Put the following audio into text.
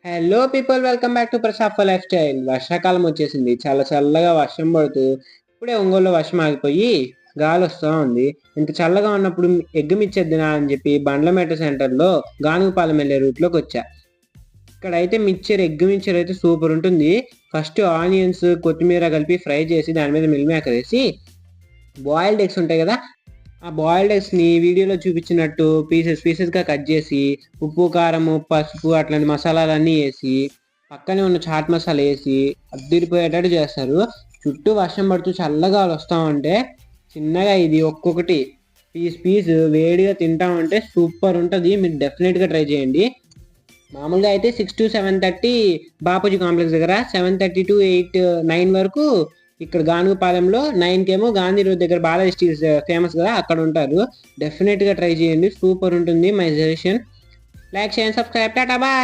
Hello people, welcome back to Prasad life style. వర్షాకాలం వచ్చేసింది. చాలా చల్లగా వర్షం పడుతూ ఇప్పుడే ఒంగోలులో వర్షం ఆగిపోయి గాలి వస్తూ ఉంది. ఇంత చల్లగా ఉన్నప్పుడు ఎగ్ మిక్చర్ తినా అని చెప్పి బండ్లమేట సెంటర్లో గానుగపాలెం వెళ్ళే రూట్లోకి వచ్చా. ఇక్కడైతే ఎగ్ మిక్చర్ అయితే సూపర్ ఉంటుంది. ఫస్ట్ ఆనియన్స్ కొత్తిమీర కలిపి ఫ్రై చేసి దాని మీద మిల్ మేకర్ వేసి బాయిల్డ్ ఎగ్స్ ఉంటాయి కదా, ఆ బాయిల్డ్ ఎగ్స్ని వీడియోలో చూపించినట్టు పీసెస్గా కట్ చేసి ఉప్పు కారము పసుపు అట్లాంటి మసాలాలన్నీ వేసి పక్కనే ఉన్న చాట్ మసాలా వేసి అద్దిరిపోయేటట్టు చేస్తారు. చుట్టూ వర్షం పడుతూ చల్లగా వస్తూ ఉంటే చిన్నగా ఇది ఒక్కొక్కటి పీస్ వేడిగా తింటామంటే సూపర్ ఉంటుంది. మీరు డెఫినెట్గా ట్రై చేయండి. మామూలుగా అయితే 6 to 7:30 బాపూజీ కాంప్లెక్స్ దగ్గర, 7:30 to 8, 9 వరకు ఇక్కడ గానుగపాలెంలో, 9 కేమో గాంధీ రోడ్ దగ్గర బాలాజీ స్టీల్స్ ఫేమస్ కదా, అక్కడ ఉంటారు. డెఫినెట్గా ట్రై చేయండి, సూపర్ ఉంటుంది. My suggestion. లైక్ చేయండి, సబ్స్క్రైబ్. టాటా బాయ్.